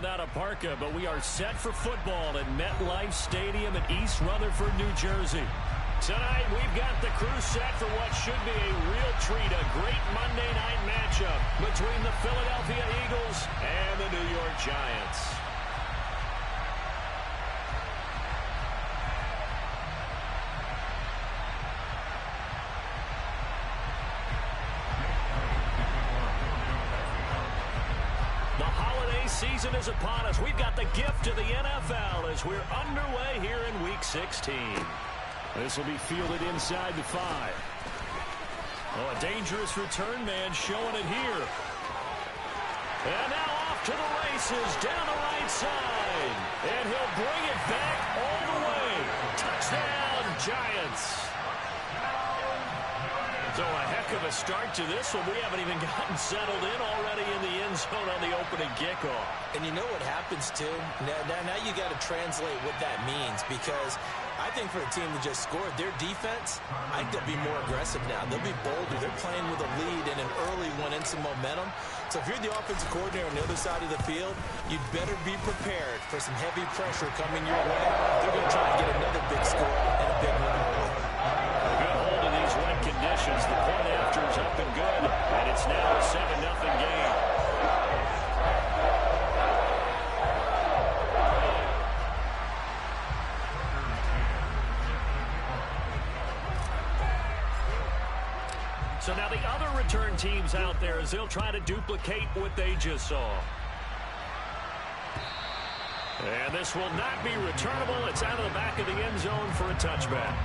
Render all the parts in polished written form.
without a parka, but we are set for football at MetLife Stadium in East Rutherford, New Jersey. Tonight, we've got the crew set for what should be a real treat, a great Monday night matchup between the Philadelphia Eagles and the New York Giants. The holiday season is upon us. We've got the gift of the NFL as we're underway here in Week 16. This will be fielded inside the 5. Oh, a dangerous return man showing it here. And now off to the races down the right side. And he'll bring it back all the way. Touchdown, Giants. So a heck of a start to this one. We haven't even gotten settled in already in the end zone on the opening kickoff. And you know what happens, too? Now you got to translate what that means, because I think for a team that just scored, their defense, I think they'll be more aggressive now. They'll be bolder. They're playing with a lead and an early one and some momentum. So if you're the offensive coordinator on the other side of the field, you'd better be prepared for some heavy pressure coming your way. They're going to try and get another big score and a big win early. Good hold in these wet conditions. The point after is up and good, and it's now a 7-0 game. So now the other return teams out there as they'll try to duplicate what they just saw. And this will not be returnable. It's out of the back of the end zone for a touchback.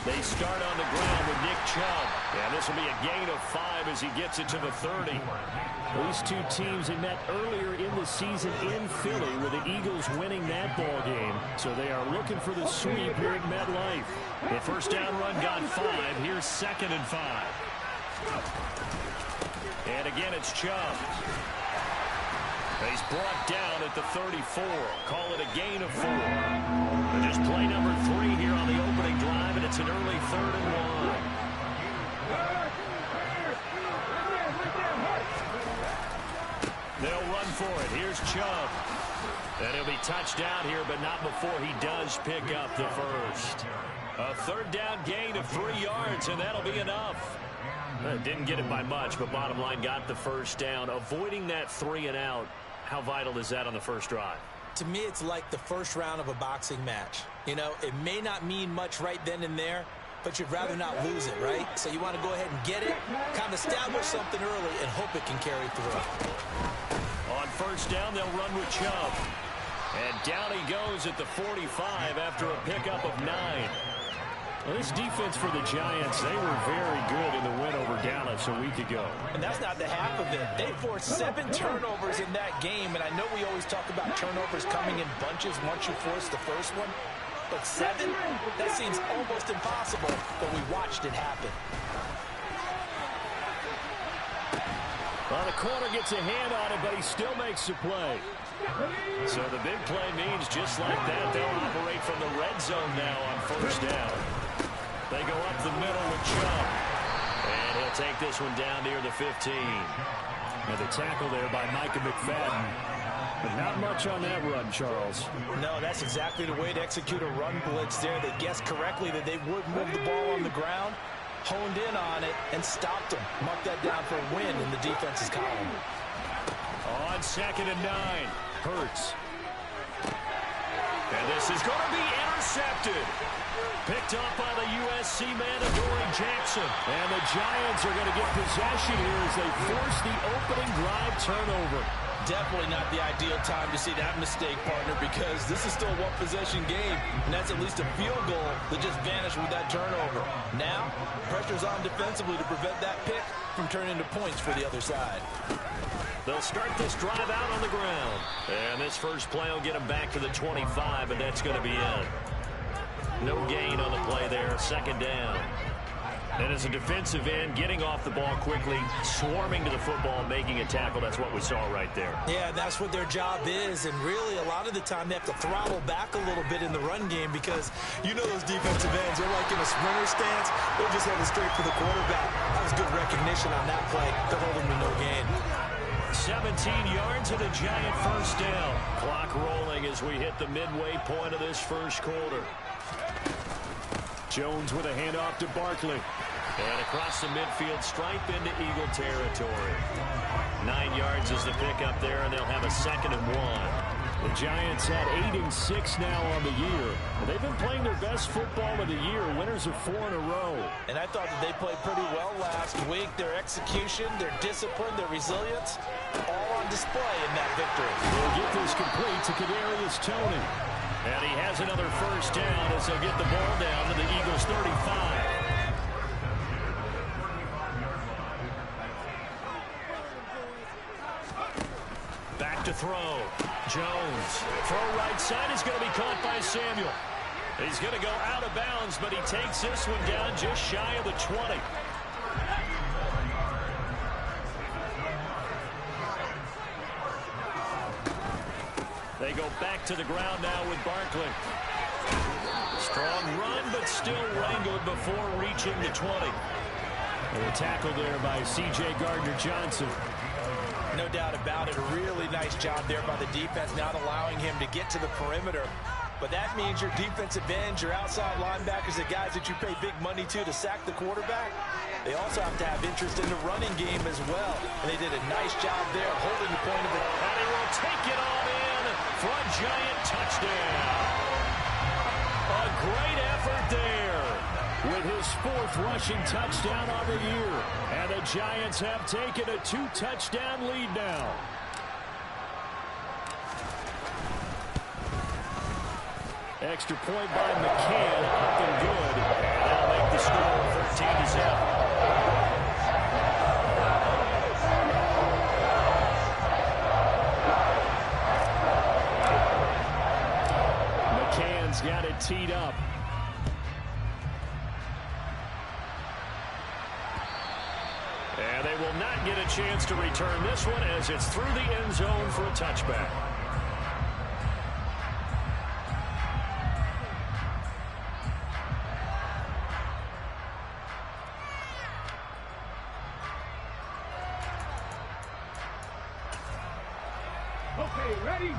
They start on the ground with Nick Chubb. And this will be a gain of 5 as he gets it to the 30. These two teams, they met earlier in the season in Philly with the Eagles winning that ball game. So they are looking for the sweep here at MetLife. The first down run got 5. Here's 2nd and 5. And again, it's Chubb. He's brought down at the 34. Call it a gain of 4. And just play number 3 here on the opening drive, and it's an early 3rd and 1. They'll run for it. Here's Chubb. And he'll be touched down here, but not before he does pick up the first. A 3rd down gain of 3 yards, and that'll be enough. Didn't get it by much, but bottom line got the first down. Avoiding that 3 and out, how vital is that on the first drive? To me, it's like the first round of a boxing match. You know, it may not mean much right then and there, but you'd rather not lose it, right? So you want to go ahead and get it, kind of establish something early, and hope it can carry through. On first down, they'll run with Chubb. And down he goes at the 45 after a pickup of 9. Well, this defense for the Giants, they were very good in the win over Dallas a week ago. And that's not the half of it. They forced 7 turnovers in that game, and I know we always talk about turnovers coming in bunches once you force the first one. But 7? That seems almost impossible, but we watched it happen. Well, the corner gets a hand on it, but he still makes the play. So the big play means just like that, they'll operate from the red zone now on first down. They go up the middle with Chubb. And he'll take this one down near the 15. And the tackle there by Micah McFadden. But not much on that run, Charles. No, that's exactly the way to execute a run blitz there. They guessed correctly that they would move the ball on the ground, honed in on it, and stopped them. Marked that down for a win in the defense's column. On 2nd and 9, Hurts. And this is going to be intercepted. Picked up by the USC man, Adoree Jackson. And the Giants are going to get possession here as they force the opening drive turnover. Definitely not the ideal time to see that mistake, partner, because this is still a one-possession game, and that's at least a field goal that just vanished with that turnover. Now, pressure's on defensively to prevent that pick from turning into points for the other side. They'll start this drive out on the ground. And this first play will get them back to the 25, and that's going to be it. No gain on the play there, second down. And as a defensive end, getting off the ball quickly, swarming to the football, making a tackle, that's what we saw right there. Yeah, that's what their job is, and really a lot of the time they have to throttle back a little bit in the run game because you know those defensive ends, they're like in a sprinter stance, they're just heading straight for the quarterback. That was good recognition on that play to hold them to no gain. 17 yards and a giant first down. Clock rolling as we hit the midway point of this first quarter. Jones with a handoff to Barkley. And across the midfield stripe into Eagle territory. 9 yards is the pickup there, and they'll have a 2nd and 1. The Giants at 8-6 now on the year. They've been playing their best football of the year, winners of 4 in a row. And I thought that they played pretty well last week. Their execution, their discipline, their resilience, all on display in that victory. They'll get this complete to Kadarius Toney. And he has another first down as they'll get the ball down to the Eagles' 35. Back to throw. Jones. Throw right side is going to be caught by Samuel. He's going to go out of bounds, but he takes this one down just shy of the 20. They go back to the ground now with Barkley. Strong run, but still wrangled before reaching the 20. And a tackle there by C.J. Gardner-Johnson. No doubt about it. A really nice job there by the defense, not allowing him to get to the perimeter. But that means your defensive ends, your outside linebackers, the guys that you pay big money to sack the quarterback, they also have to have interest in the running game as well. And they did a nice job there holding the point of it. And he will take it on in for a giant touchdown. A great effort there with his 4th rushing touchdown on the year. And the Giants have taken a 2-touchdown lead now. Extra point by McCann, up and good. And that'll make the score 13-7. McCann's got it teed up. And they will not get a chance to return this one as it's through the end zone for a touchback.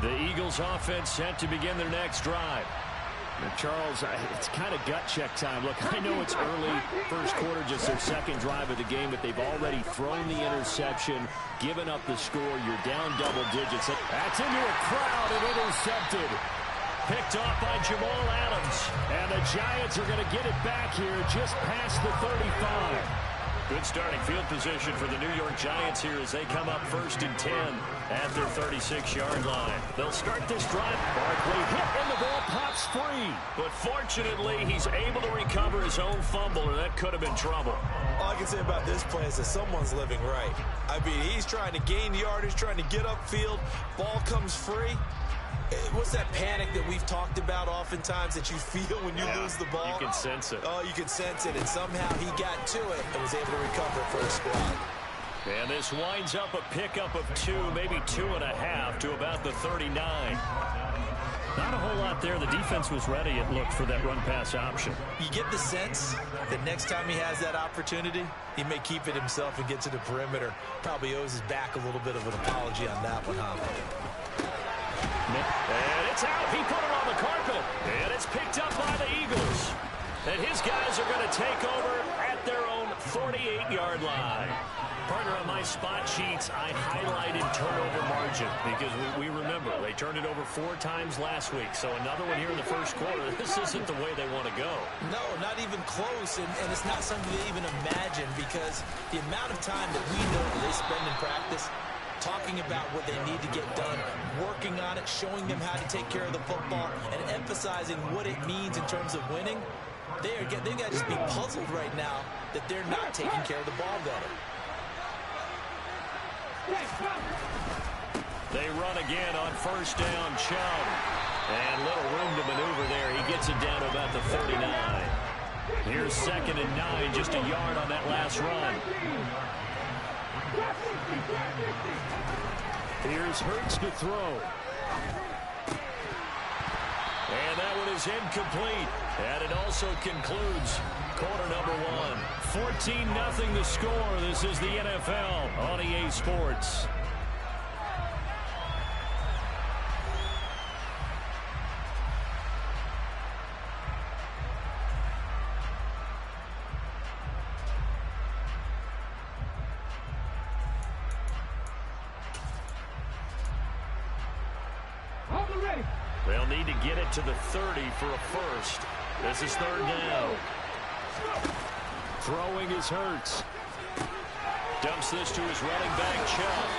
The Eagles offense set to begin their next drive. Now, Charles, it's kind of gut check time. Look, I know it's early, first quarter, just their 2nd drive of the game, but they've already thrown the interception, given up the score. You're down double digits. That's into a crowd and intercepted. Picked off by Jamal Adams. And the Giants are going to get it back here just past the 35. Good starting field position for the New York Giants here as they come up 1st and 10 at their 36-yard line. They'll start this drive. Barkley hit and the ball pops free. But fortunately, he's able to recover his own fumble, or that could have been trouble. All I can say about this play is that someone's living right. I mean, he's trying to gain yardage, trying to get upfield. Ball comes free. What's that panic that we've talked about oftentimes that you feel when you lose the ball? You can sense it. Oh, you can sense it, and somehow he got to it and was able to recover it for his squad. And this winds up a pickup of 2, maybe 2.5 to about the 39. Not a whole lot there. The defense was ready, it looked, for that run-pass option. You get the sense that next time he has that opportunity, he may keep it himself and get to the perimeter. Probably owes his back a little bit of an apology on that one, huh? And it's out. He put it on the carpet. And it's picked up by the Eagles. And his guys are going to take over at their own 48-yard line. Partner, on my spot sheets, I highlighted turnover margin because we remember they turned it over 4 times last week. So another one here in the first quarter. This isn't the way they want to go. No, not even close. And it's not something to even imagine because the amount of time that we know that they spend in practice, talking about what they need to get done, working on it, showing them how to take care of the football, and emphasizing what it means in terms of winning. They got to just be puzzled right now that they're not taking care of the ball better. They run again on first down, Chubb. And little room to maneuver there. He gets it down to about the 39. Here's 2nd and 9, just a yard on that last run. Here's Hurts to throw. And that one is incomplete. And it also concludes quarter number 1. 14-0 the score. This is the NFL on EA Sports. They'll need to get it to the 30 for a first. This is 3rd down. Throwing is Hurts. Dumps this to his running back, Chubb.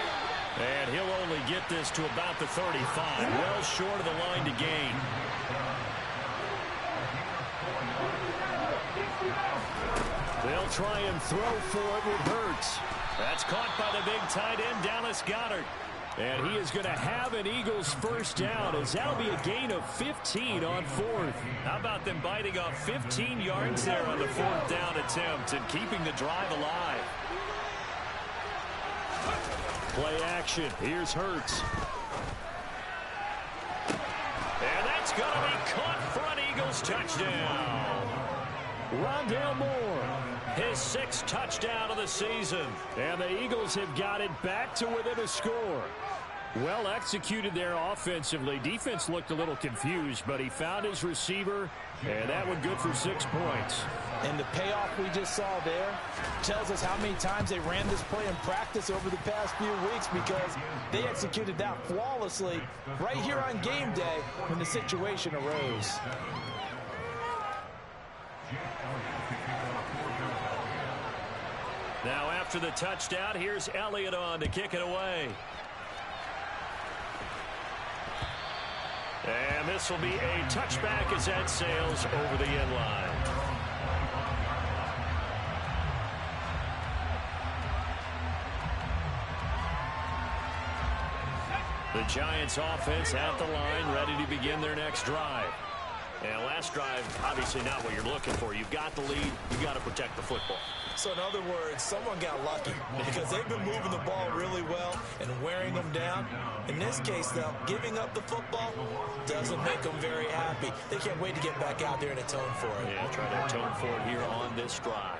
And he'll only get this to about the 35. Well short of the line to gain. They'll try and throw for it with Hurts. That's caught by the big tight end, Dallas Goedert. And he is going to have an Eagles first down, as that'll be a gain of 15 on 4th. How about them biting off 15 yards there on the 4th down attempt and keeping the drive alive? Play action. Here's Hurts. And that's going to be caught for an Eagles touchdown. Rondale Moore, his 6th touchdown of the season. And the Eagles have got it back to within a score. Well executed there offensively. Defense looked a little confused, but he found his receiver, and that one good for 6 points. And the payoff we just saw there tells us how many times they ran this play in practice over the past few weeks, because they executed that flawlessly right here on game day when the situation arose. Now after the touchdown, here's Elliott on to kick it away. And this will be a touchback as that sails over the end line. The Giants offense at the line, ready to begin their next drive. And last drive, obviously not what you're looking for. You've got the lead. You've got to protect the football. So in other words, someone got lucky, because they've been moving the ball really well and wearing them down. In this case, though, giving up the football doesn't make them very happy. They can't wait to get back out there and atone for it. Yeah, try to atone for it here on this drive.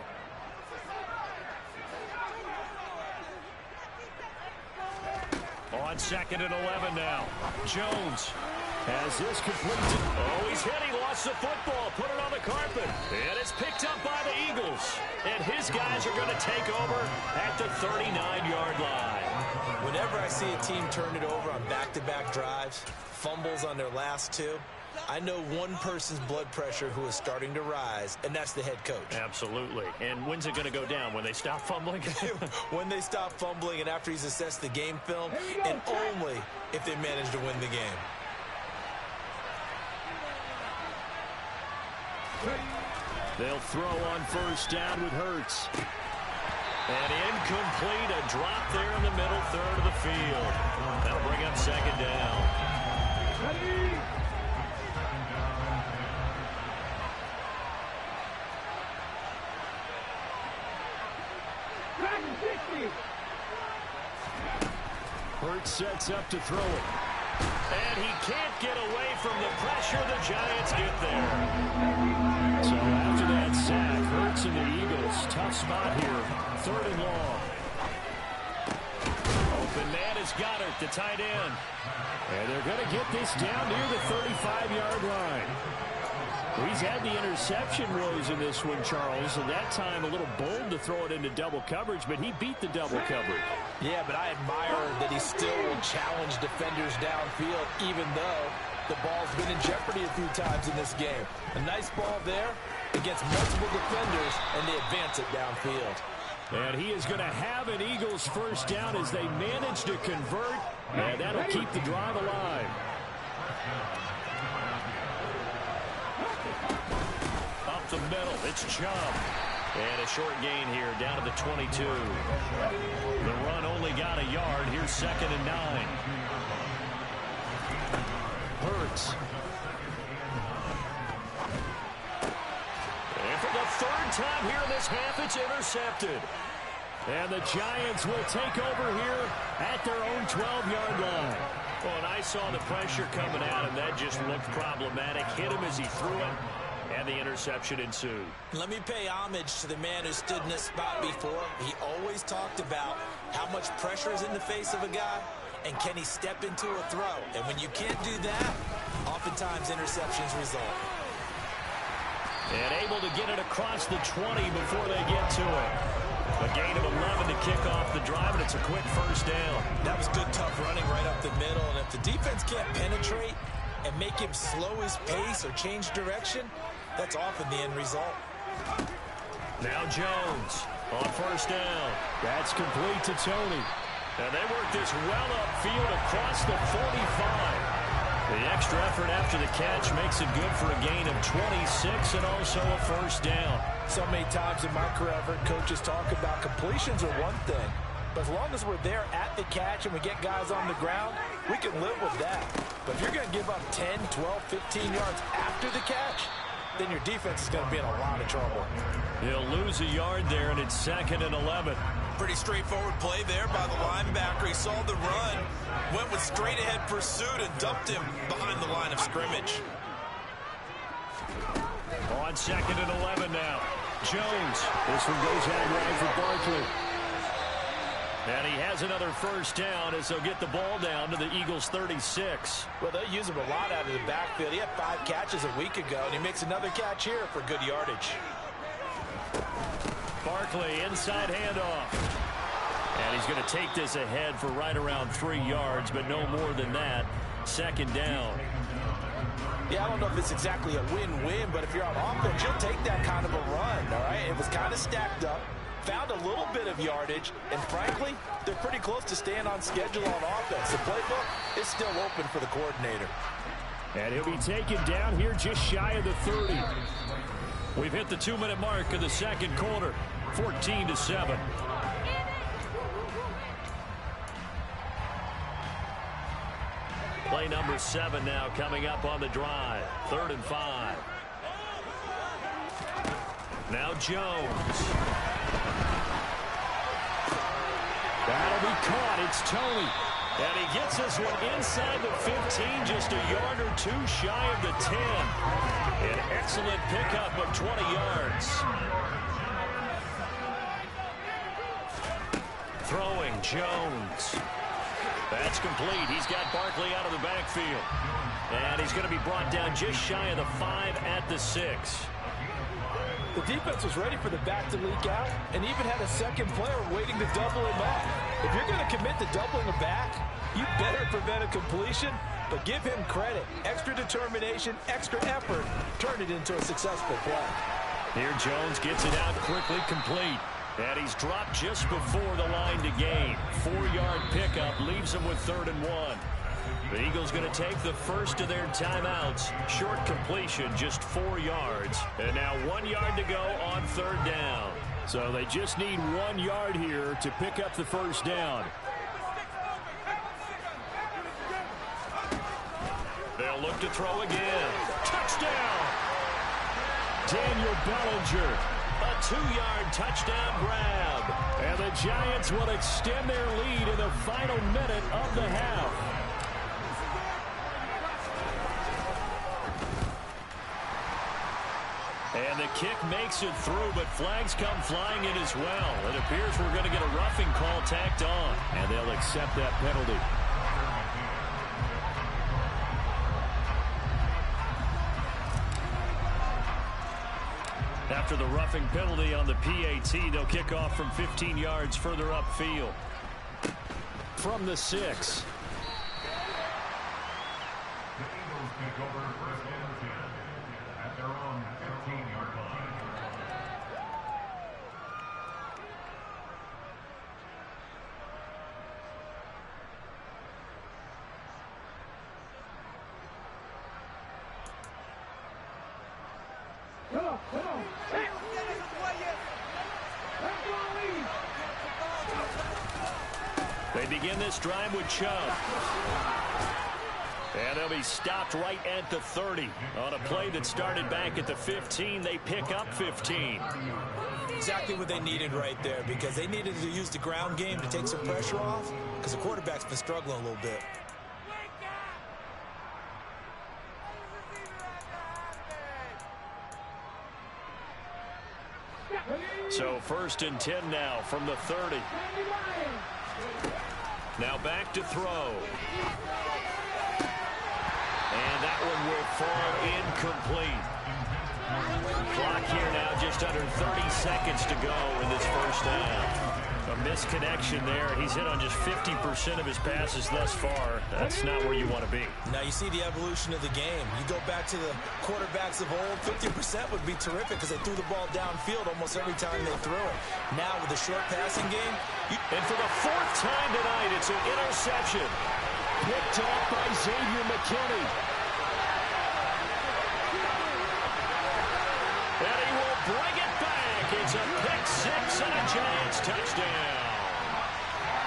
On 2nd and 11 now. Jones has this completed. Oh, he's hit. He lost the football. Put it on the carpet. And it's picked up by the Eagles. And his guys are going to take over at the 39-yard line. Whenever I see a team turn it over on back-to-back drives, fumbles on their last 2, I know one person's blood pressure who is starting to rise, and that's the head coach. Absolutely. And when's it going to go down? When they stop fumbling? When they stop fumbling and after he's assessed the game film, and only if they manage to win the game. They'll throw on first down with Hurts. And incomplete, a drop there in the middle third of the field. That'll bring up 2nd down. Hurts sets up to throw it. And he can't get away from the pressure. The Giants get there. So after that sack, Hurts and the Eagles, tough spot here. 3rd and long. Open man is Goedert, the tight end. And they're going to get this down near the 35-yard line. He's had the interception woes in this one, Charles, and that time a little bold to throw it into double coverage, but he beat the double coverage. Yeah, but I admire that he still will challenge defenders downfield, even though the ball's been in jeopardy a few times in this game. A nice ball there against multiple defenders, and they advance it downfield. And he is going to have an Eagles first down as they manage to convert. And that'll keep the drive alive. Up the middle, it's Chubb. And a short gain here down to the 22. The run only got a yard. Here's 2nd and 9. Hurts. And for the 3rd time here in this half, it's intercepted. And the Giants will take over here at their own 12-yard line. Well, and I saw the pressure coming at him. That just looked problematic. Hit him as he threw it, and the interception ensued. Let me pay homage to the man who stood in this spot before. He always talked about how much pressure is in the face of a guy, and can he step into a throw. And when you can't do that, oftentimes interceptions result. And able to get it across the 20 before they get to it. A gain of 11 to kick off the drive, and it's a quick first down. That was good, tough running right up the middle. And if the defense can't penetrate and make him slow his pace or change direction, that's often the end result. Now Jones on first down. That's complete to Tony. And they work this well upfield across the 45. The extra effort after the catch makes it good for a gain of 26 and also a first down. So many times in my career, I've heard coaches talk about completions are one thing. But as long as we're there at the catch and we get guys on the ground, we can live with that. But if you're going to give up 10, 12, 15 yards after the catch, then your defense is going to be in a lot of trouble. He'll lose a yard there, and it's 2nd and 11. Pretty straightforward play there by the linebacker. He saw the run, went with straight-ahead pursuit, and dumped him behind the line of scrimmage. On 2nd and 11 now. Jones. This one goes out right for Barkley. And he has another first down as they'll get the ball down to the Eagles' 36. Well, they'll use him a lot out of the backfield. He had 5 catches a week ago, and he makes another catch here for good yardage. Barkley, inside handoff. And he's going to take this ahead for right around 3 yards, but no more than that. 2nd down. Yeah, I don't know if it's exactly a win-win, but if you're on offense, you'll take that kind of a run, all right? It was kind of stacked up, found a little bit of yardage, and frankly, they're pretty close to staying on schedule on offense. The playbook is still open for the coordinator. And he'll be taken down here just shy of the 30. We've hit the 2-minute mark of the second quarter, 14-7. Play number 7 now coming up on the drive. 3rd and 5. Now Jones. That'll be caught. It's Tony. And he gets this one inside the 15, just a yard or 2 shy of the 10. An excellent pickup of 20 yards. Throwing Jones. That's complete. He's got Barkley out of the backfield. And he's going to be brought down just shy of the 5 at the 6. The defense was ready for the back to leak out and even had a second player waiting to double him up. If you're going to commit to doubling a back, you better prevent a completion, but give him credit. Extra determination, extra effort, turn it into a successful play. Here Jones gets it out quickly, complete. And he's dropped just before the line to gain. 4-yard pickup leaves him with 3rd and 1. The Eagles going to take the first of their timeouts. Short completion, just 4 yards. And now 1 yard to go on 3rd down. So they just need 1 yard here to pick up the first down. They'll look to throw again. Touchdown! Daniel Bellinger. A 2-yard touchdown grab. And the Giants will extend their lead in the final minute of the half. And the kick makes it through, but flags come flying in as well. It appears we're going to get a roughing call tacked on, and they'll accept that penalty. After the roughing penalty on the PAT, they'll kick off from 15 yards further upfield. From the 6. At their own 15-yard line. They begin this drive with Chubb. And they'll be stopped right at the 30. On a play that started back at the 15, they pick up 15. Exactly what they needed right there, because they needed to use the ground game to take some pressure off, because the quarterback's been struggling a little bit. So 1st and 10 now from the 30. Now back to throw. And that one will fall incomplete. Clock here now, just under 30 seconds to go in this first half. A misconnection there. He's hit on just 50% of his passes thus far. That's not where you want to be. Now you see the evolution of the game. You go back to the quarterbacks of old, 50% would be terrific because they threw the ball downfield almost every time they threw it. Now with the short passing game. And for the 4th time tonight, it's an interception. Picked off by Xavier McKinney. And he will bring it back. It's a pick six and a Giants touchdown.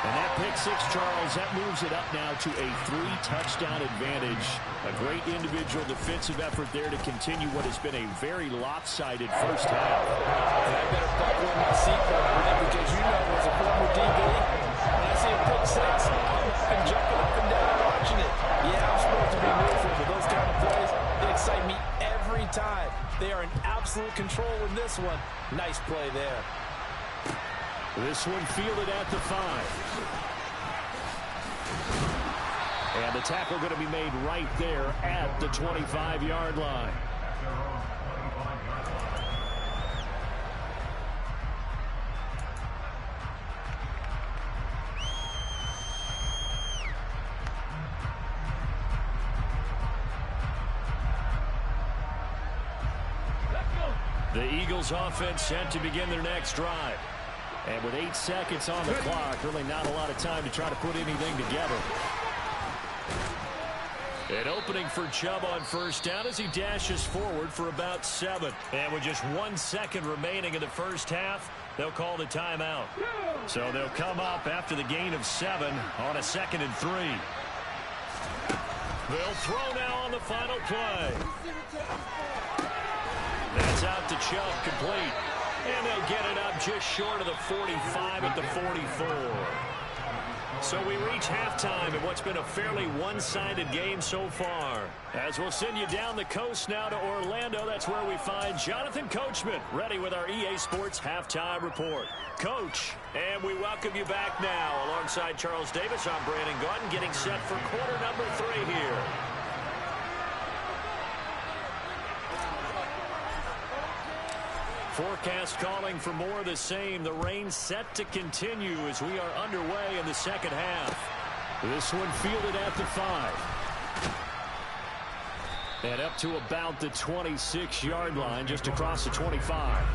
And that pick six, Charles, that moves it up now to a 3-touchdown advantage. A great individual defensive effort there to continue what has been a very lopsided first half. And I better buckle in my seatbelt, because you know, as a former DB, when I see a pick six, I'm jumping up and down watching it. Yeah, I'm supposed to be moving, but those kind of plays, they excite me every time. They are in absolute control in this one. Nice play there. This one fielded at the 5. And the tackle going to be made right there at the 25-yard line. The Eagles offense set to begin their next drive. And with 8 seconds on the clock, really not a lot of time to try to put anything together. An opening for Chubb on first down as he dashes forward for about 7. And with just 1 second remaining in the first half, they'll call the timeout. So they'll come up after the gain of 7 on a 2nd and 3. They'll throw now on the final play. That's out to Chubb, complete. And they'll get it up just short of the 45 at the 44. So we reach halftime in what's been a fairly one-sided game so far. As we'll send you down the coast now to Orlando, that's where we find Jonathan Coachman, ready with our EA Sports Halftime Report. Coach, and we welcome you back now. Alongside Charles Davis, I'm Brandon Gaudin, getting set for quarter number 3 here. Forecast calling for more of the same. The rain set to continue as we are underway in the second half. This one fielded at the 5. And up to about the 26-yard line, just across the 25.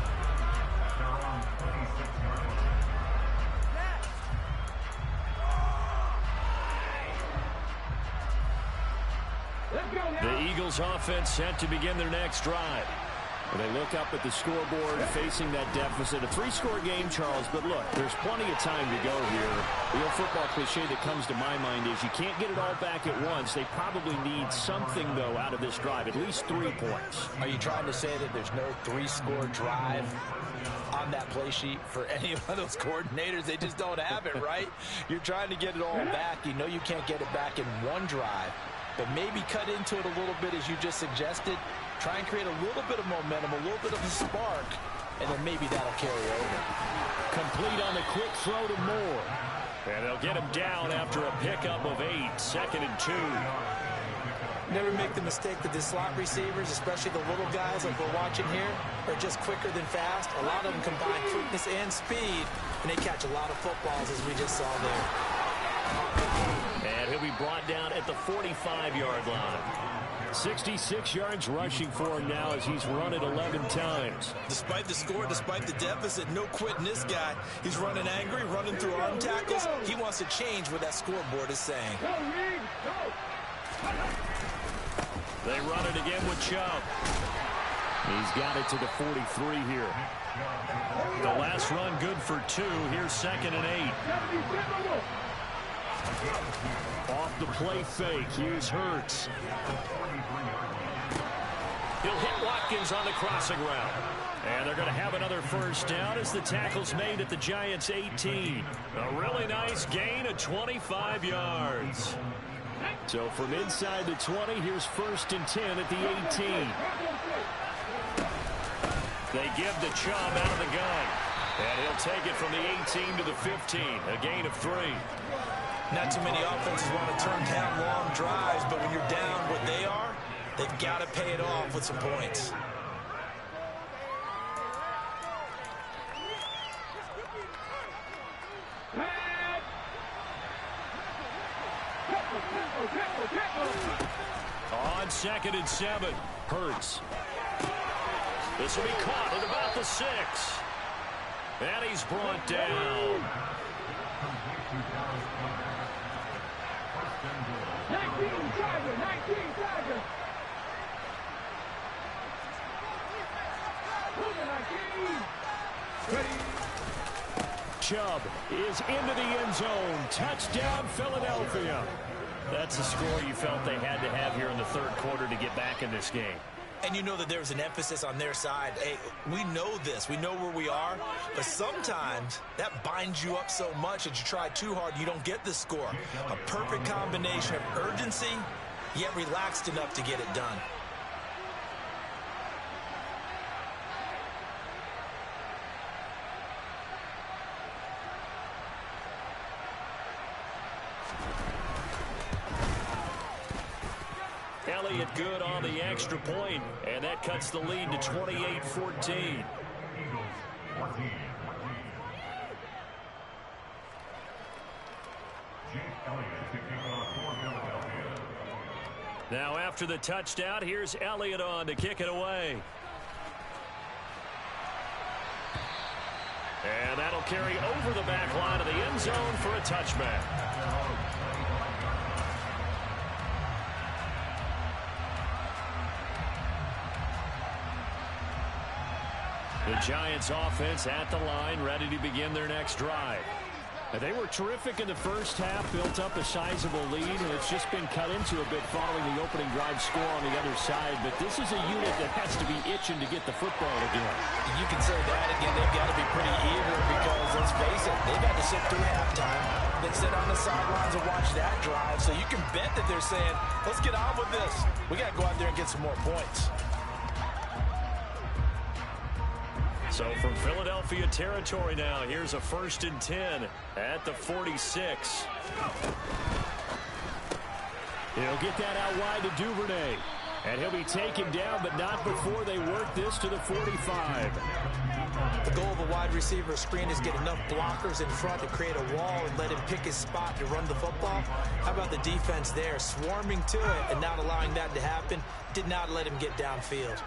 The Eagles offense set to begin their next drive. And they look up at the scoreboard facing that deficit. A 3-score game, Charles, but look, there's plenty of time to go here. The old football cliche that comes to my mind is you can't get it all back at once. They probably need something, though, out of this drive, at least 3 points. Are you trying to say that there's no 3-score drive on that play sheet for any of those coordinators? They just don't have it, right? You're trying to get it all back. You know you can't get it back in one drive, but maybe cut into it a little bit as you just suggested. Try and create a little bit of momentum, a little bit of a spark, and then maybe that'll carry over. Complete on the quick throw to Moore. And they'll get him down after a pickup of 8, 2nd and 2. Never make the mistake that the slot receivers, especially the little guys like we're watching here, are just quicker than fast. A lot of them combine quickness and speed, and they catch a lot of footballs, as we just saw there. And he'll be brought down at the 45-yard line. 66 yards rushing for him now as he's run it 11 times. Despite the score, despite the deficit, no quitting this guy. He's running angry, running through arm tackles. He wants to change what that scoreboard is saying. They run it again with Chubb. He's got it to the 43 here. The last run good for 2. Here's 2nd and 8. Off the play fake. Here's Hurts. He'll hit Watkins on the crossing route. And they're going to have another first down as the tackle's made at the Giants' 18. A really nice gain of 25 yards. So from inside the 20, here's 1st and 10 at the 18. They give the Chubb out of the gun. And he'll take it from the 18 to the 15. A gain of 3. Not too many offenses want to turn down long drives, but when you're down what they are, they've got to pay it off with some points. On 2nd and 7, Hurts. This will be caught at about the 6. And he's brought down. 19 Tigers. Chubb is into the end zone. Touchdown, Philadelphia. That's the score you felt they had to have here in the 3rd quarter to get back in this game. And you know that there's an emphasis on their side. Hey, we know this. We know where we are. But sometimes that binds you up so much that you try too hard, you don't get the score. A perfect combination of urgency, yet relaxed enough to get it done. Elliott good on the extra point, and that cuts the lead to 28-14. Now after the touchdown, here's Elliott on to kick it away. And that'll carry over the back line of the end zone for a touchback. The Giants offense at the line, ready to begin their next drive. They were terrific in the first half, built up a sizable lead, and it's just been cut into a bit following the opening drive score on the other side. But this is a unit that has to be itching to get the football again. You can say that again. They've got to be pretty eager because, let's face it, they've had to sit through halftime, then sit on the sidelines and watch that drive. So you can bet that they're saying, let's get on with this. We got to go out there and get some more points. So from Philadelphia territory now, here's a 1st and 10 at the 46. He'll get that out wide to Duvernay. And he'll be taken down, but not before they work this to the 45. The goal of a wide receiver screen is get enough blockers in front to create a wall and let him pick his spot to run the football. How about the defense there, swarming to it and not allowing that to happen? Did not let him get downfield.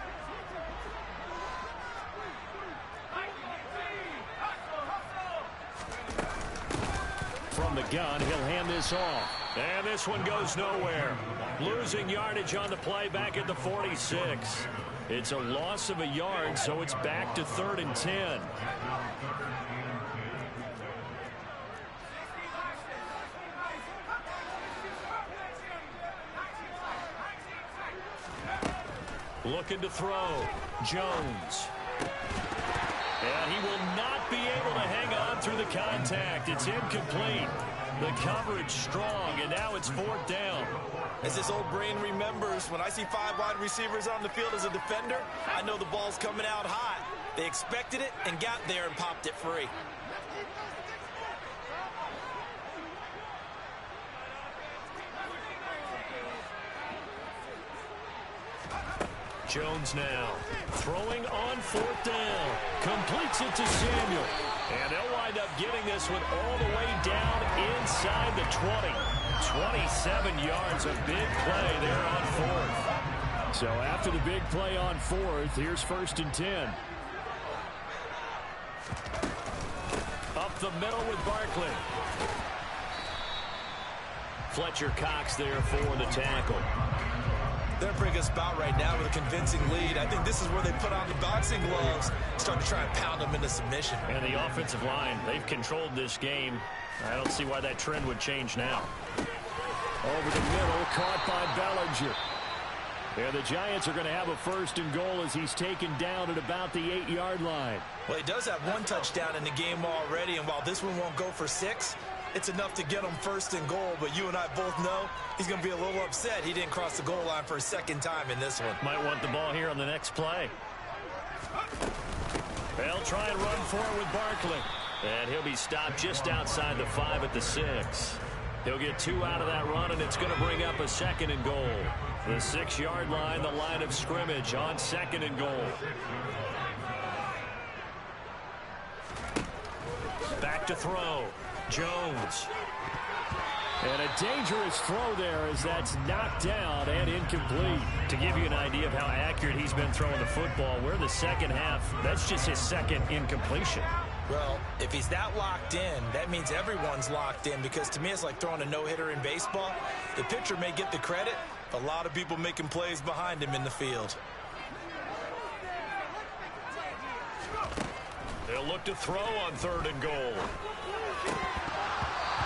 From the gun, he'll hand this off. And this one goes nowhere. Losing yardage on the play back at the 46. It's a loss of a yard, so it's back to 3rd and 10. Looking to throw. Jones. And he will not be able to hang on through the contact. It's incomplete. The coverage strong, and now it's 4th down. As this old brain remembers, when I see 5 wide receivers on the field as a defender, I know the ball's coming out hot. They expected it and got there and popped it free. Jones now throwing on 4th down. Completes it to Samuel. And they'll wind up getting this one all the way down inside the 20. 27 yards, a big play there on 4th. So after the big play on 4th, here's 1st and 10. Up the middle with Barkley. Fletcher Cox there for the tackle. They're bringing us about right now with a convincing lead. I think this is where they put on the boxing gloves, start to try and pound them into submission. And the offensive line, they've controlled this game. I don't see why that trend would change now. Over the middle, caught by Bellinger. Yeah, the Giants are going to have a 1st and goal as he's taken down at about the 8-yard line. Well, he does have 1 touchdown in the game already, and while this one won't go for 6, it's enough to get him 1st and goal. But you and I both know he's going to be a little upset he didn't cross the goal line for a 2nd time in this one. Might want the ball here on the next play. They'll try and run for it with Barkley. And he'll be stopped just outside the 5 at the 6. He'll get 2 out of that run, and it's going to bring up a 2nd and goal. The 6-yard line, the line of scrimmage on 2nd and goal. Back to throw. Jones. And a dangerous throw there as that's knocked down and incomplete. To give you an idea of how accurate he's been throwing the football, we're in the 2nd half. That's just his 2nd incompletion. Well, if he's that locked in, that means everyone's locked in, because to me it's like throwing a no-hitter in baseball. The pitcher may get the credit, but a lot of people making plays behind him in the field. They'll look to throw on 3rd and goal.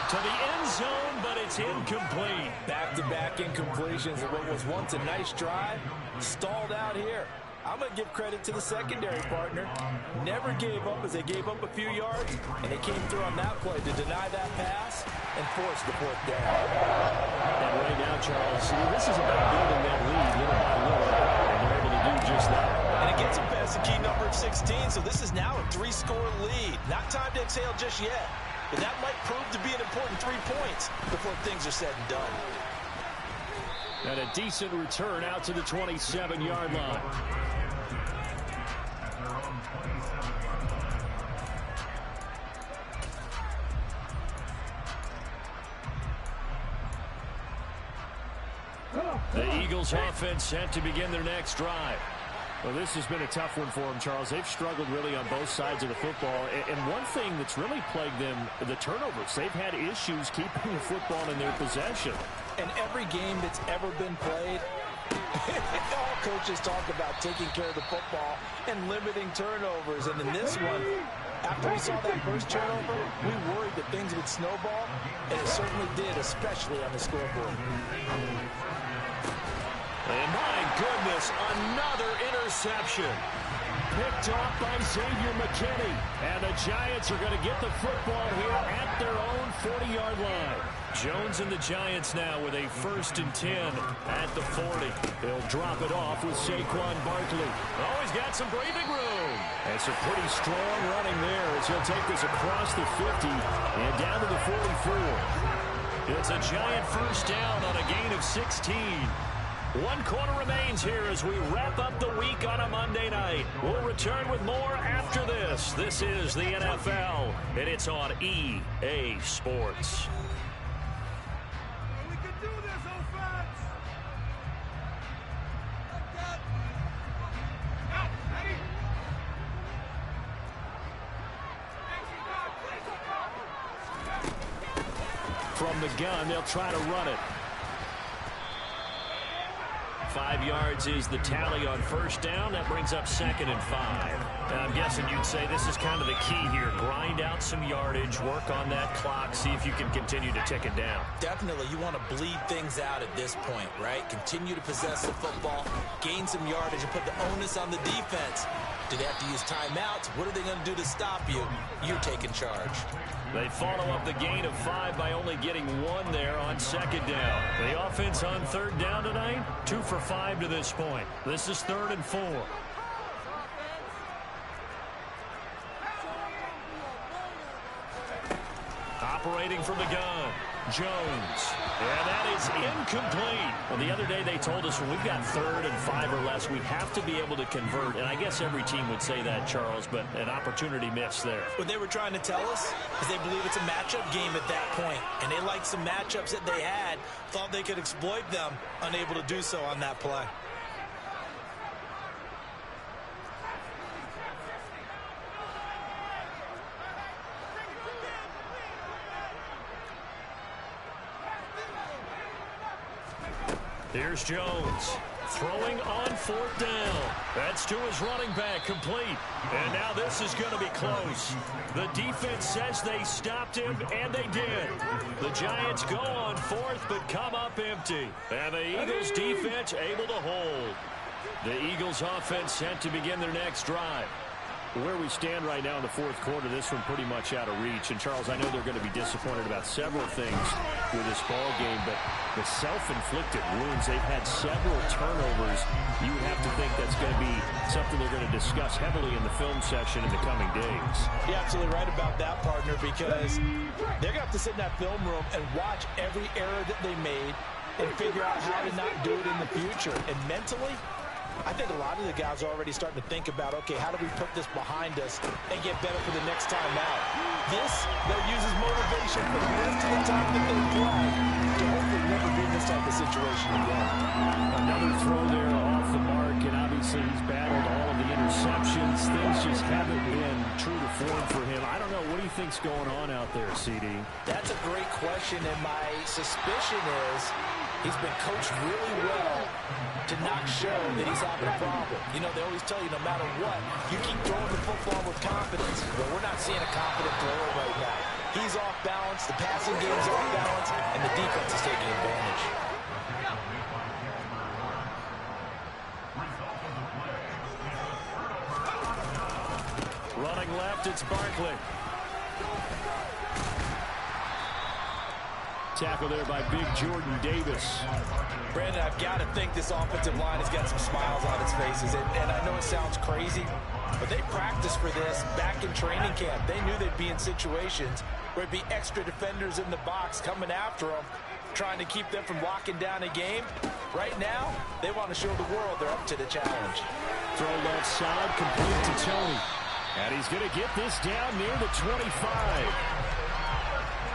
To the end zone, but it's incomplete. Back-to-back incompletions of what was once a nice drive, stalled out here. I'm going to give credit to the secondary partner. Never gave up as they gave up a few yards, and they came through on that play to deny that pass and force the 4th down. And right now, Charles, this is about building that lead little by little, and they're able to do just that. And it gets them past the key number of 16, so this is now a 3-score lead. Not time to exhale just yet, but that might prove to be an important 3 points before things are said and done. And a decent return out to the 27-yard line. The Eagles offense set to begin their next drive. Well, this has been a tough one for them, Charles. They've struggled really on both sides of the football. And one thing that's really plagued them, the turnovers. They've had issues keeping the football in their possession. And every game that's ever been played, all coaches talk about taking care of the football and limiting turnovers. And in this one, after we saw that first turnover, we worried that things would snowball, and it certainly did, especially on the scoreboard. And my goodness, another interception. Picked off by Xavier McKinney. And the Giants are going to get the football here at their own 40-yard line. Jones and the Giants now with a 1st and 10 at the 40. They'll drop it off with Saquon Barkley. Oh, he's got some breathing room. And some pretty strong running there as he'll take this across the 50 and down to the 44. It's a Giant 1st down on a gain of 16. 1 quarter remains here as we wrap up the week on a Monday night. We'll return with more after this. This is the NFL, and it's on EA Sports. We can do this, offense! From the gun, they'll try to run it. 5 yards is the tally on 1st down. That brings up 2nd and 5. And I'm guessing you'd say this is kind of the key here. Grind out some yardage, work on that clock, see if you can continue to tick it down. Definitely, you want to bleed things out at this point, right? Continue to possess the football, gain some yardage, and put the onus on the defense. Do they have to use timeouts? What are they going to do to stop you? You're taking charge. They follow up the gain of 5 by only getting 1 there on 2nd down. The offense on 3rd down tonight, 2 for 5 to this point. This is 3rd and 4. Operating from the gun, Jones. And that is incomplete. Well, the other day they told us when we've got 3rd and 5 or less, we have to be able to convert. And I guess every team would say that, Charles, but an opportunity missed there. What they were trying to tell us is they believe it's a matchup game at that point. And they liked some matchups that they had, thought they could exploit them, unable to do so on that play. Here's Jones. Throwing on 4th down. That's to his running back, complete. And now this is going to be close. The defense says they stopped him, and they did. The Giants go on 4th, but come up empty. And the Eagles defense able to hold. The Eagles offense set to begin their next drive. Where we stand right now in the 4th quarter, this one pretty much out of reach. And, Charles, I know they're going to be disappointed about several things with this ball game, but the self-inflicted wounds, they've had several turnovers. You would have to think that's going to be something they're going to discuss heavily in the film session in the coming days. You're absolutely right about that, partner, because they're going to have to sit in that film room and watch every error that they made and figure out how to not do it in the future. And mentally, I think a lot of the guys are already starting to think about, okay, how do we put this behind us and get better for the next time out? This, they'll use as motivation for the rest of the time that they play to hopefully never be in this type of situation again. Another throw there off the mark, and obviously he's battled all of the interceptions. Things just haven't been true to form for him. I don't know. What do you think's going on out there, CD? That's a great question, and my suspicion is he's been coached really well to not show that he's having a problem. You know, they always tell you no matter what, you keep throwing the football with confidence. But we're not seeing a confident thrower right now. He's off balance, the passing game's off balance, and the defense is taking advantage. Running left, it's Barkley. Tackle there by big Jordan Davis. Brandon, I've got to think this offensive line has got some smiles on its faces. And I know it sounds crazy, but they practiced for this back in training camp. They knew they'd be in situations where it'd be extra defenders in the box coming after them, trying to keep them from locking down a game. Right now, they want to show the world they're up to the challenge. Throw left side, complete to Tony. And he's going to get this down near the 25.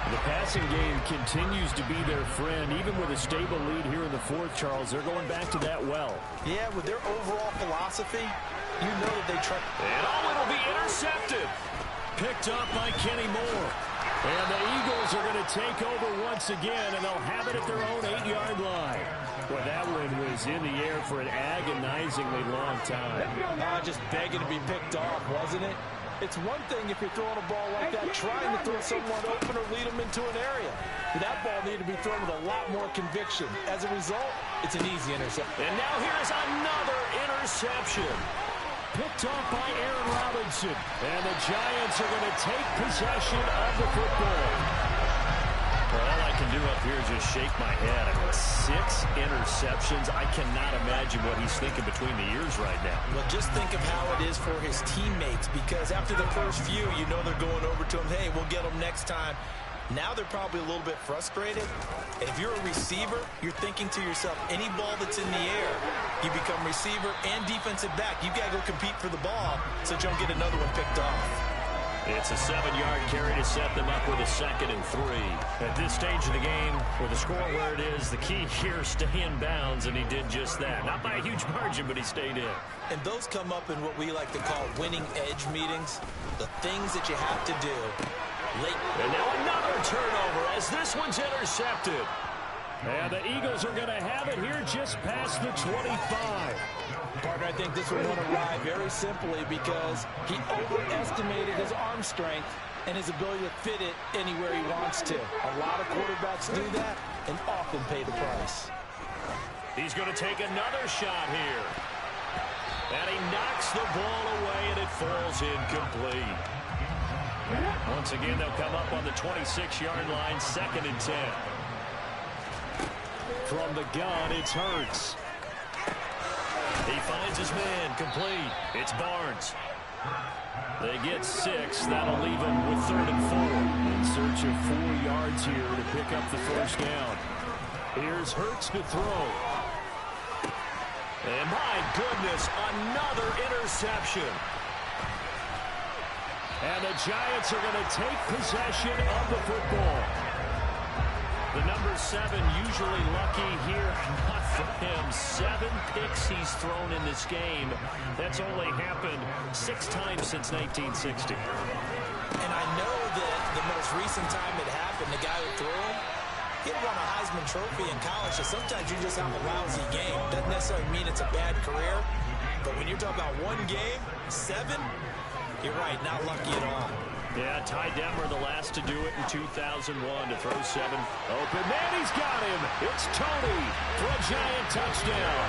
The passing game continues to be their friend. Even with a stable lead here in the 4th, Charles, they're going back to that well. Yeah, with their overall philosophy, you know that they try. And it'll be intercepted. Picked up by Kenny Moore. And the Eagles are going to take over once again, and they'll have it at their own 8-yard line. Well, that one was in the air for an agonizingly long time. Just begging to be picked off, wasn't it? It's one thing if you're throwing a ball like that, trying to throw someone open or lead them into an area. But that ball needed to be thrown with a lot more conviction. As a result, it's an easy interception. And now here's another interception. Picked off by Aaron Robinson. And the Giants are going to take possession of the football. Well, all I can do up here is just shake my head. I mean, 6 interceptions. I cannot imagine what he's thinking between the ears right now. Well, just think of how it is for his teammates, because after the first few, you know they're going over to him, hey, we'll get them next time. Now they're probably a little bit frustrated. And if you're a receiver, you're thinking to yourself, any ball that's in the air, you become receiver and defensive back. You've got to go compete for the ball so you don't get another one picked off. It's a 7-yard carry to set them up with a 2nd and 3. At this stage of the game, with the score where it is, the key here, stay in bounds, and he did just that. Not by a huge margin, but he stayed in. And those come up in what we like to call winning edge meetings, the things that you have to do late. And now another turnover as this one's intercepted. And the Eagles are going to have it here just past the 25. Partner, I think this one went awry very simply because he overestimated his arm strength and his ability to fit it anywhere he wants to. A lot of quarterbacks do that and often pay the price. He's going to take another shot here. And he knocks the ball away, and it falls incomplete. Once again, they'll come up on the 26-yard line, 2nd and 10. From the gun, it's Hurts. He finds his man, complete. It's Barnes. They get 6. That'll leave them with 3rd and 4. In search of 4 yards here to pick up the first down. Here's Hurts to throw. And my goodness, another interception. And the Giants are going to take possession of the football. The number 7 usually lucky here. Not for him. 7 picks he's thrown in this game. That's only happened 6 times since 1960. And I know that the most recent time it happened, the guy who threw him, He had won a Heisman Trophy in college, so sometimes you just have a lousy game. Doesn't necessarily mean it's a bad career, but when you're talking about one game, 7, you're right, not lucky at all. Yeah, Ty Detmer, the last to do it in 2001 to throw 7. Open man, he's got him. It's Toney for a giant touchdown.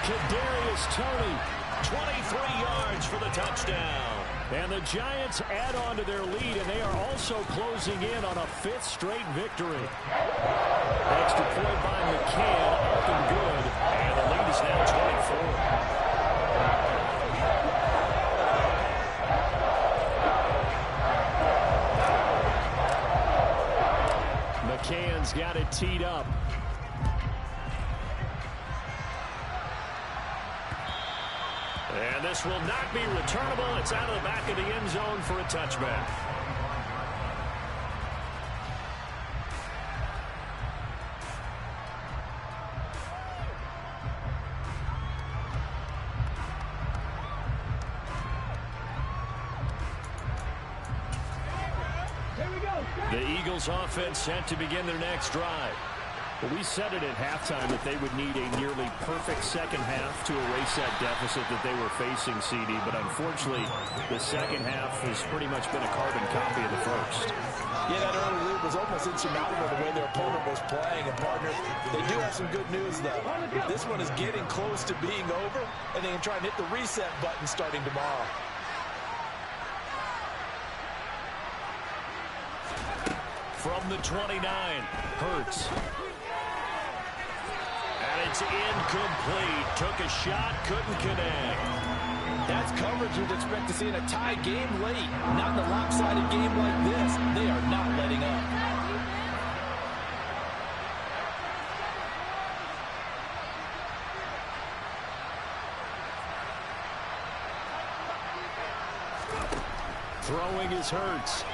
Kadarius Toney, 23 yards for the touchdown. And the Giants add on to their lead, and they are also closing in on a 5th straight victory. Extra point by McCann, up and good, and the lead is now 24. McCann's got it teed up. And this will not be returnable. It's out of the back of the end zone for a touchback. The Eagles offense set to begin their next drive. Well, we said it at halftime that they would need a nearly perfect second half to erase that deficit that they were facing, CD. But unfortunately, the second half has pretty much been a carbon copy of the first. Yeah, that early lead was almost insurmountable the way their opponent was playing. And, partner, they do have some good news, though. This one is getting close to being over, and they can try and hit the reset button starting tomorrow. From the 29, Hurts. And it's incomplete. Took a shot, couldn't connect. That's coverage you'd expect to see in a tie game late. Not in a lopsided game like this. They are not letting up. Throwing is Hurts.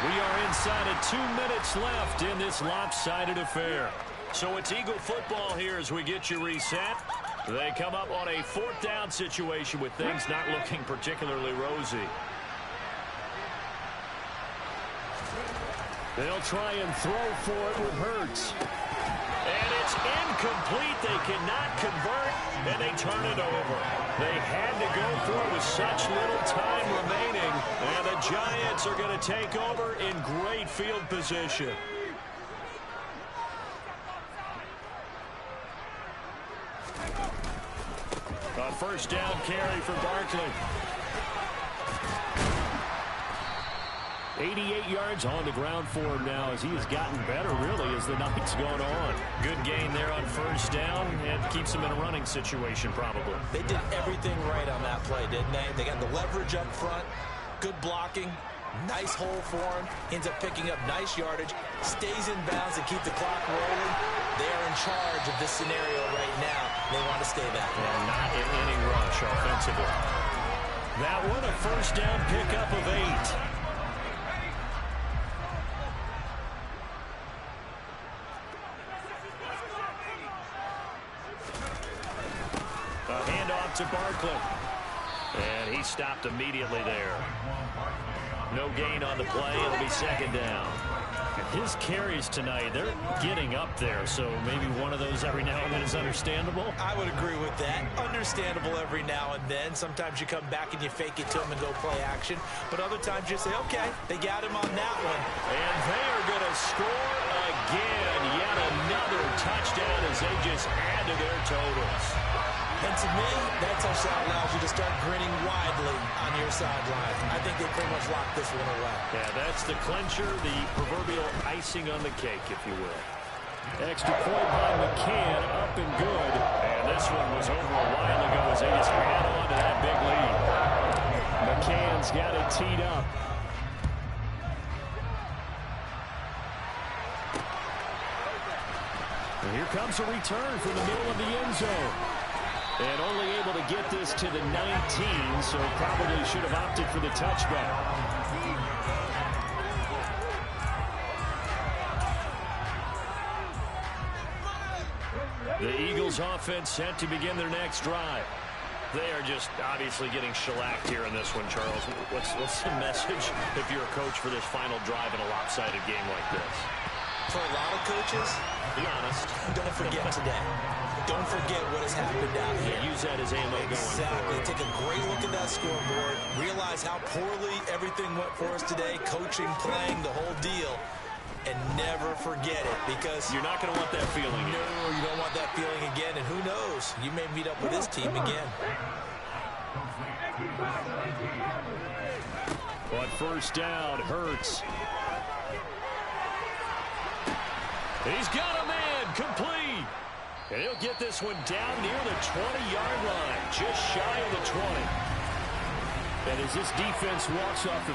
We are inside of 2 minutes left in this lopsided affair. So it's Eagle football here as we get you reset. They come up on a 4th down situation with things not looking particularly rosy. They'll try and throw for it with Hurts. And it's incomplete. They cannot convert, and they turn it over. They had to go for it with such little time remaining, and the Giants are going to take over in great field position. A first down carry for Barkley. 88 yards on the ground for him now as he has gotten better, really, as the night's gone on. Good gain there on first down and keeps him in a running situation, probably. They did everything right on that play, didn't they? They got the leverage up front, good blocking, nice hole for him, ends up picking up nice yardage, stays in bounds and keep the clock rolling. They are in charge of this scenario right now. They want to stay that way. And not an inning rush offensively. That one, a first down pickup of 8. To Barkley. And he stopped immediately there. No gain on the play. It'll be second down. His carries tonight, they're getting up there, so maybe one of those every now and then is understandable. I would agree with that. Understandable every now and then. Sometimes you come back and you fake it to them and go play action. But other times you say, okay, they got him on that one. And they are going to score again. Yet another touchdown as they just add to their totals. And to me, that touchdown allows you to start grinning widely on your sideline. I think they pretty much locked this one away. Yeah, that's the clincher, the proverbial icing on the cake, if you will. Extra point by McCann, up and good. And this one was over a while ago as they just ran on to that big lead. McCann's got it teed up. And here comes a return from the middle of the end zone. And only able to get this to the 19, so probably should have opted for the touchback. The Eagles offense set to begin their next drive. They are just obviously getting shellacked here in this one, Charles. What's the message if you're a coach for this final drive in a lopsided game like this? For a lot of coaches, be honest, don't forget today. Don't forget what has happened out here. Use that as ammo going Exactly. forward. Take a great look at that scoreboard. Realize how poorly everything went for us today. Coaching, playing, the whole deal. And never forget it, because you're not going to want that feeling again. No, you don't want that feeling again. And who knows? You may meet up with this team again. But first down, Hurts. He's got a man, complete. And he'll get this one down near the 20-yard line, just shy of the 20. And as this defense walks off the